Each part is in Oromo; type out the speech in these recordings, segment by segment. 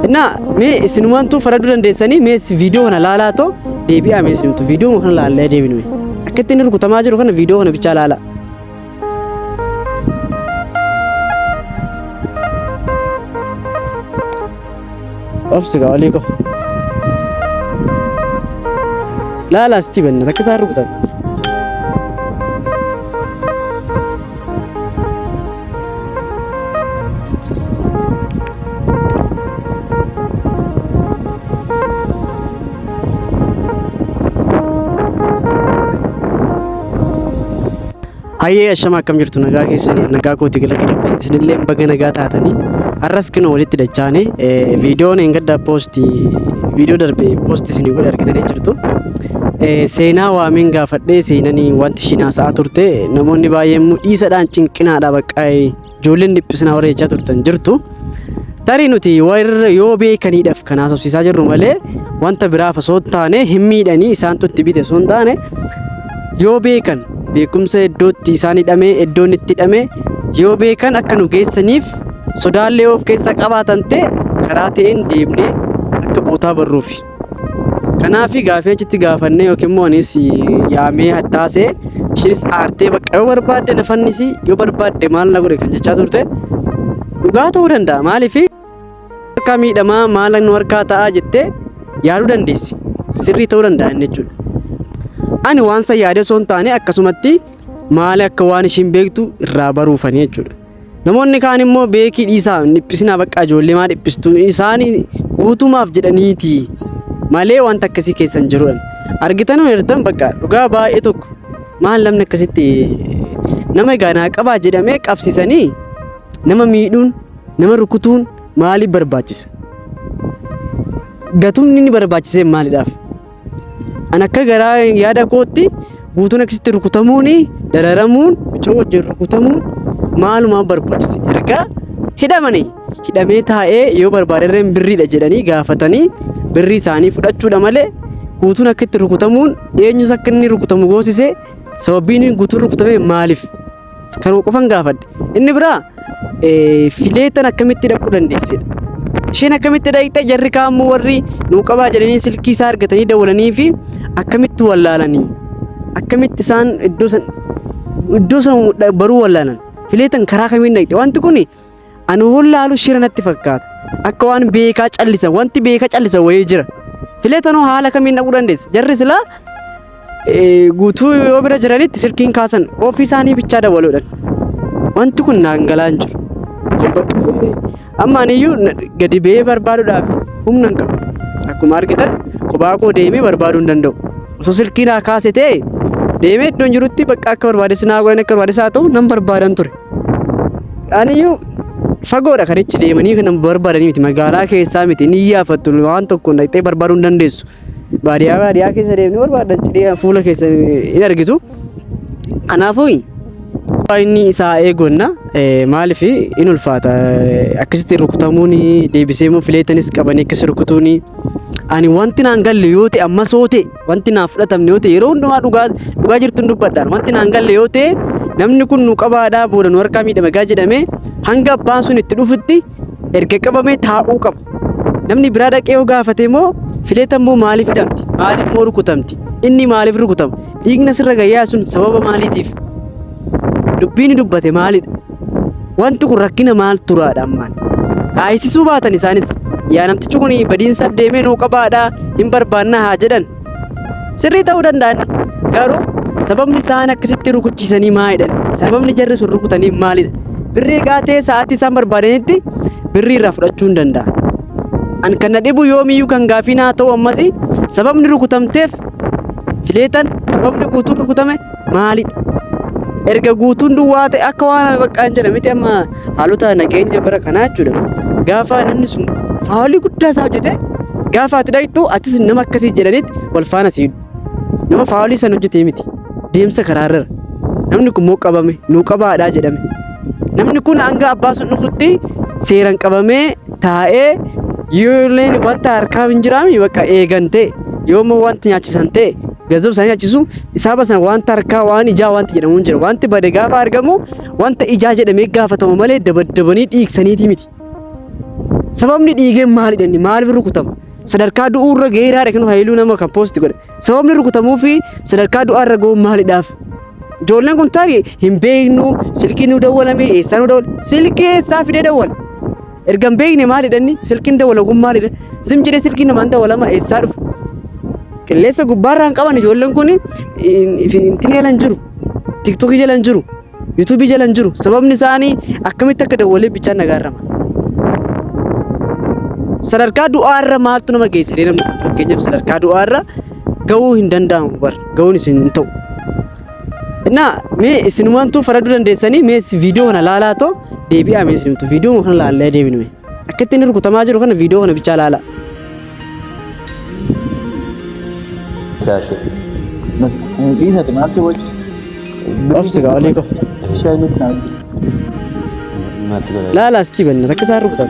Inna mee isinumantu faradu dandeessanii mee viidiyoo kana laalaa too deebi'aa mee isinumtu viidiyoo kana laallee deebinu akka itti inni rukutamaa jiru kana viidiyoo kana bichaa laala. Obsiga waliko laala Steven takka isaa rukutan. Hayyee ashama akkam jirtu nagaa keessanii nagaa kooti galata rabbi isinillee baga nagaa taatanii arras kino walitti dachaane viidiyoon engadda viidiyoo darbe poost isinii godhe argitanii jirtu seenaa waameen gaafadhee seenanii wanti shinaa sa'a turte namoonni baay'een dhiisadhaan cinqinaadha baqqaa ijoolleen dhiphisnaa wareechaa turtan jirtu tarii nuti warra yoo beekaniidhaaf kanaas obsiisaa jirru malee wanta biraaf osoo taane hin miidhanii isaantu itti bite osoo hin taane yoo beekan beekumsa iddootti isaan hidhamee iddoon itti hidhamee yoo beekan akka nu geessaniif sodaallee of keessa qabaatan ta'e karaa ta'een deemnee akka bootaa barruuf kanaaf gaafii achitti gaafannee yookiin immoo anis yaamee hattaasee ishinis aartee bakka yoo barbaadde nafannisi yoo barbaadde maal na godhe kan jechaa turte dhugaa ta'uu danda'a maaliif harkaa miidhamaa maal nu harkaa ta'aa jettee yaaduu dandeessi sirrii ta'uu danda'a jechuudha. Ani waan san yaade osoo hin taane akkasumatti maali akka waan ishiin beektu irraa baruufanii jechuudha. Namoonni kaan immoo beekii dhiisaa dhiphisinaa bakka ijoollee maa dhiphistu isaan guutumaaf jedhaniiti malee wanta akkasii keessan jiruudhaan argitanuu hirtan bakka dhugaa baay'ee tokko maal namni akkasitti nama egaa qabaa jedhamee qabsisanii nama miidhuun nama rukutuun maaliif barbaachisa? Gatumni ni barbaachisee maalidhaaf? An akka garaa yaada kootti guutuun akkasitti rukutamuun dararamuun wajjin rukutamuun maaluma barbaachise erga hidhamee taa'ee yoo barbaadarreen birriidha jedhanii gaafatanii birrii isaanii fudhachuudha malee guutuun akka itti rukutamuun eenyus akka inni rukutamu goosisee sababiin guutuun rukutamee maaliif kan qofan gaafadhe inni biraa fileetan akkamitti dhaquu dandeessedha. Isheen akkamitti dhaqxe jarri kaammoo warri nuu qabaa jedhanii silkii isaa argatanii dawwalanii fi akkamitti wallaalanii akkamitti isaan iddoo san baruu wallaalan fileetan karaa kamiin dhaqxe wanti kun ani wallaalu shira natti fakkaata akka waan beekaa callisa wanti beekaa callisa wayii jira fileetanoo haala kamiin dhaquu dandeessa jarri silaa guutuu yoo bira jiranitti silkiin kaasan ofii isaanii bichaa dawwaluudhaan wanti kun naangalaan jiru. Amma aniyyuu gadi ba'ee barbaaduudhaaf humna hin qabu. Akkuma argitan kophaa koo deemee barbaaduu hin danda'u. Osoo silkiin haa kaase ta'e deemee iddoon jirutti bakka akka barbaades naa godhan akka barbaades haa ta'u nan barbaadan ture. Aniyyuu fagoodha kan ichi deemanii kan barbaadanii miti magaalaa keessaa miti ni iyyaafatu waan tokko dhaqxee barbaaduu hin dandeessu. Baadiyyaa keessa deemnee barbaadan cidhee fuula keessa hin argitu. Kanaafuu inni isaa eegonna maaliif in ulfaata akkasitti rukutamuun deebisee immoo fileetanis qabanii akkasi rukutuun ani wanti naan galle yoo ta'e ammas yoo ta'e wanti naaf fudhatamne yoo ta'e yeroo hundumaa dhugaa jirtuun dubbadhaan wanti naan galle yoo ta'e namni kun nu qabaadhaa booda nu harkaa miidhame gaa jedhamee hanga abbaan sun itti dhufutti erga qabamee taa'uu qaba. Namni biraa dhaqee yoo gaafate immoo fileetan immoo maaliif hidhamti maaliif immoo rukutamti inni maaliif rukutama dhiigna sirra gayyaa sun sababa maaliitiif dubbiin dubbate maalidha wanti kun rakkina maal turaadha ammaan dhaayisisuu baatan isaanis yaa namtichi kun badiinsaaf deemee nuu qabaadhaa hin barbaannaa haa jedhan sirrii ta'uu danda'an garuu sababni isaan akkasitti rukuchiisanii maalidha sababni jarri sun rukutanii maalidha birrii gaatee sa'aatii isaan barbaadanitti birrii irraa fudhachuu hin danda'an an kana dhibu yoomiyyuu kan gaafii naa ta'u ammas sababni rukutamteef fileetan sababni guutuun rukutame maalidha erga guutuun duwwaa ta'e akka waan baqqaan jedhamiti amma haalota nageenya bara kanaa jechuudha gaafa namni sun faawulii guddaa isaa hojjete gaafa ati dhaqxu atis nama akkasii jedhanitti wal faana siidu nama faawulii san hojjetee miti deemsa karaarra namni kun moo qabame nuu qabaadhaa jedhame namni kun hanga abbaa sun dhufutti seeran qabamee taa'ee yooleen wanta harkaa hin jiraami bakka eegantee yoommoo wanti nyaachisan ta'e gazab isaanii achisu isaaba sana wanta harkaa waan ijaa wanti jedhamu jira wanti bade gaafa argamu wanta ijaa jedhamee gaafatamu malee dabaddabanii dhiigsaniiti miti Sababni dhiigeen maalidha? Maaliif rukutama? Sadarkaa du'uurra geeraadha kan hayluu nama kan poosti godhe. Sababni rukutamuu fi sadarkaa du'aarra ga'uu maalidhaaf? Ijoolleen kun tarii hin beeknu silkii nu dawwalame eessaa nu dawwale? Silkii eessaa fidee dawwala? Erga hin beekne maalidha inni? Silkiin dawwala kun maalidha? Sim jedhee silkiin namaan dawwalama eessaa dhufa? Qilleensa gubbaarraan qaban ijoolleen kun intini jala hin jiru. TikTokii jala hin jiru. YouTubii jala hin jiru. Sababni isaanii akkamitti akka dawwalee bichaan nagaarrama. Sadarkaa du'aarra maaltu nama geessa? Namni fakkeenyaaf sadarkaa du'aarra ga'uu hin danda'amu bar ga'uun isin hin ta'u. Innaa mee isinumaantu faraduu dandeessanii mee viidiyoo kana laalaa too deebi'aa mee isinumtu viidiyoo kana laallee deebinu mee akka itti inni rukutamaa jiru kana viidiyoo kana bichaa laalaa. Obsiga oliiko. Laalaa sitti banna takka isaan rukutan.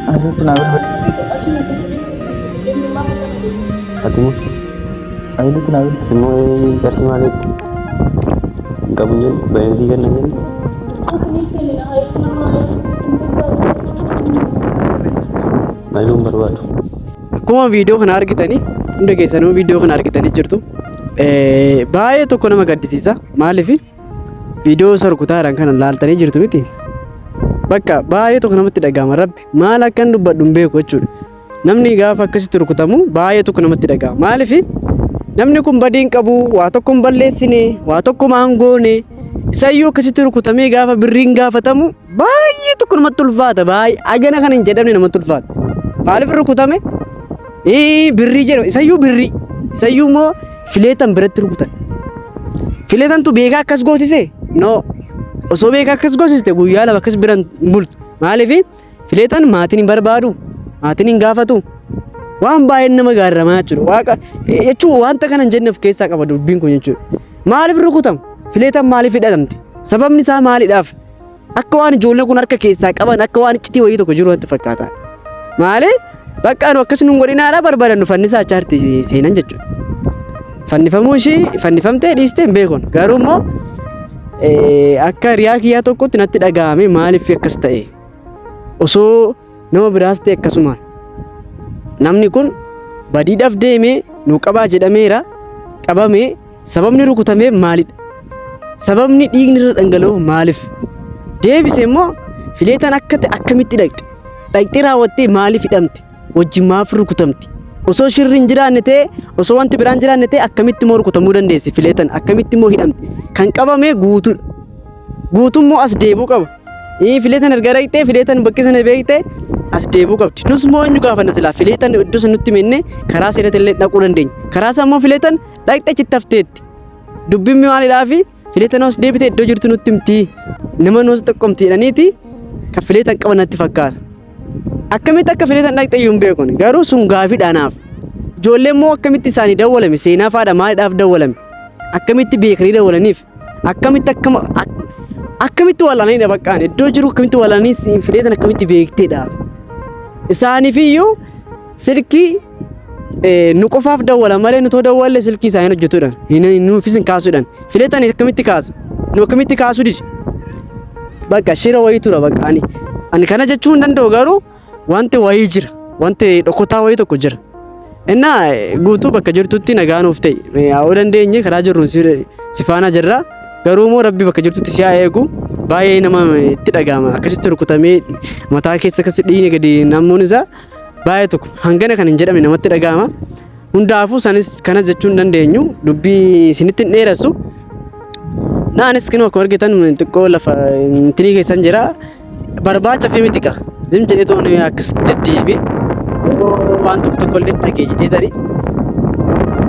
Hatimu, ayo kenal, semua kasih malik. Kamu jen, bayar sih kan nanti. Mailum berbuat. Akkuma viidiyoo kana argitanii hunda keessanuu viidiyoo kana argitanii jirtu. Baay'ee tokko nama gaddisiisa. Maaliif viidiyoo isa rukutaadhaan kana laaltanii jirtu miti. Bakka baay'ee tokko namatti dhagahama rabbi maal akka hin dubbadhu hin beeku jechuudha. Namni gaafa akkasitti rukutamu baay'ee tokko namatti dhagahama. Maaliif namni kun badiin qabu waa tokko hin balleessine waa tokko maangoone isayyuu akkasitti rukutamee gaafa birriin gaafatamu baay'ee tokko namatti ulfaata. Baay'ee agana kan hin jedhamne namatti ulfaata. Maaliif rukutame? Birrii jedhama isayyuu birrii isayyuu immoo fileetan biratti rukutan. Fileetantu beekaa akkas gootise? No. Osoo beekaa akkas gootiste guyyaa lama akkas biran bultu. Maaliif fileetan maatiin hin barbaadu. Maatiin hin gaafatu. Waan baay'ee nama gaarramaa jechuudha. Waaqa jechuun wanta kana hin jenne of keessaa qaba dubbiin kun jechuudha. Maaliif rukutamu? Fileetan maaliif hidhatamti? Sababni isaa maalidhaaf? Akka waan ijoolleen kun harka keessaa qaban akka waan iccitii wayii tokko jiru natti fakkaata. Maali? Bakka anu akkas nun godhinaadha barbaadan nu fannisaa achaarti seenan jechuudha. Fannifamuu ishii fannifamtee dhiistee hin beekon. Garuu immoo akka riyaa kiyyaa tokkotti natti dhagahame maaliif akkas ta'e? Osoo nama biraas ta'e akkasumaan namni kun badiidhaaf deemee nu qabaa jedhameera qabamee sababni rukutamee maalidha? Sababni dhiigni irra dhangala'u maaliif? Deebise immoo fileetan akkamitti dhaqxe? Dhaqxee raawwattee maaliif hidhamte? Wajjin maaf rukutamti? Osoo shirri hin jiraanne ta'e osoo wanti biraan jiraanne ta'e akkamitti immoo rukutamuu dandeessi fileetan? Akkamitti immoo hidhamte? Kan qabamee guutuudha. Guutummoo as deebuu qaba. Fileetan erga dhaqxee fileetan bakki sana beektee as deebuu qabdi. Nus immoo eenyu gaafanna silaa fileetan iddoo sana nutti menne karaa seenatti illee dhaquu dandeenya. Karaa isaa immoo fileetan dhaqxee achitti hafteetti. Dubbiin maalidhaafi fileetan os deebitee iddoo jirtu nutti himti. Nama nuus tokkomti jedhaniiti kan fileetan qaban natti fakkaata. Akkamitti akka fileetan dhaqxee hin beekne garuu sun gaafiidhaanaaf. Ijoolleen immoo akkamitti isaanii dawwalame seenaa faadha maaliidhaaf dawwalame? Akkamitti beekanii dawwalaniif? Akkamitti wal'aanidha baqqaan iddoo jiru akkamitti wal'aanii fileetan akkamitti beekteedha? Isaaniifiyyuu silkii nu qofaaf dawwala malee nu too dawwalle silkii isaanii hojjetuudhaan nuufis hin kaasuudhaan fileetan akkamitti kaasa? Nu akkamitti kaasuu didi? Bakka shira wayii tura bakka ani kana jechuu hin danda'u garuu wanti wayii jira wanti dhokotaa wayii tokko jira. Innaa guutuu bakka jirtutti nagaa nuuf ta'e haa dandeenye karaa jirruun si faana jirra. Garuu immoo rabbi bakka jirtutti si haa eegu baay'ee nama itti dhagahama akkasitti rukutamee mataa keessa akkasi dhiigni gadi namuun isaa baay'ee tokko hangana kan hin jedhamne namatti dhagahama. Hundaafuu sanis kanas jechuu hin dandeenyu dubbii isinitti hin dheeressu. Naanis kinoo akka argitan xiqqoo lafa intinii keessan jira barbaacha fi miti qaba. Zim jedhee toon akkas deddeebi'e waan tokko illee dhagee jedhee tarii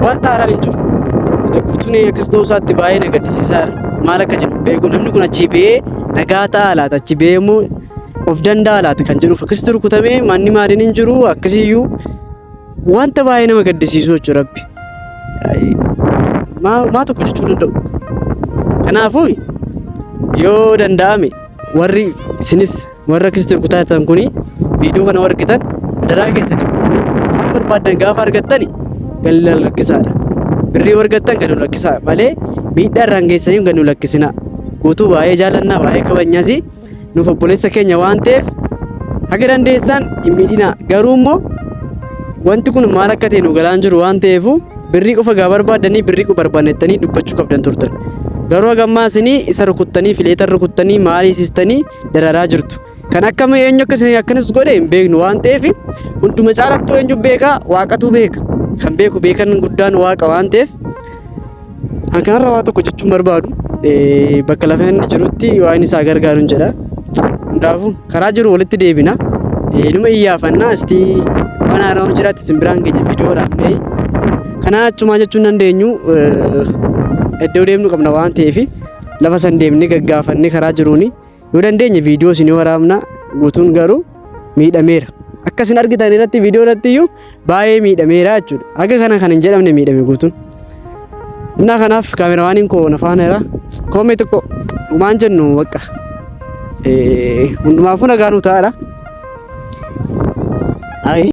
wanta haaraan hin jiru. Guutuun akkas ta'uu isaatti baay'ee na gaddisiisaadha. Maal akka jedhu beeku namni kun achi ba'ee nagaa ta'a laata achi ba'ee immoo of danda'a laata kan jedhuuf akkasitti rukutamee manni maaliin hin jiru akkasiyyuu wanta baay'ee nama gaddisiisu jechuudha rabbi. Maa tokko jechuu danda'u. Kanaafuu yoo danda'ame warri isinis warra akkasitti rukutaatan kuni viidiyoo kana argitan daraa keessanii waan barbaadan gaafa argattani galii lakkisaadha. Birrii argattan ganu lakkisaa malee miidhaa irraan geessanii ganu lakkisina. Guutuu baay'ee jaallannaa baay'ee kabajnasi nuuf obboleessa keenya waan ta'eef Haga dandeessan hin miidhina. Garuu immoo wanti kun maal akka ta'e nu galaan jiru waan ta'eef birrii qofa gaa barbaadanii birrii qofa barbaadettanii dubbachuu qabdan turtan. Garuu hagammaa isinii isa rukuttanii fileetan rukuttanii maalii sistanii dararaa jirtu. Kan akkam eenyu akkanas godhe hin beeknu waan ta'eef hunduma caalattuu eenyu beeka waaqatu beeka. Kan beeku beekan guddaan waaqa waan ta'eef kan kanarra waa tokko jechuun barbaadu bakka lafa inni jirutti waan isaa gargaaru hin jedha. Hundaafuu karaa jiru walitti deebina. Numa iyyaafannaa istii waan haaraa'u jiraatti simbiraan keenya viidiyoo raafnee kana achumaa jechuun dandeenyu iddoo deemnu qabna waan ta'eef lafa san deemnee gaggaafannee karaa jiruuni yoo dandeenye viidiyoo isin waraabna guutuun garuu miidhameera. Akka isin argitan irratti viidiyoo irratti iyyuu baay'ee miidhameera jechuudha. Akka kana kan hin jedhamne miidhame guutuun. Innaa kanaaf kaamerawaaniin koo na faana jira. Koomee tokko waan jennu bakka hundumaafuu nagaa nu ta'aadha.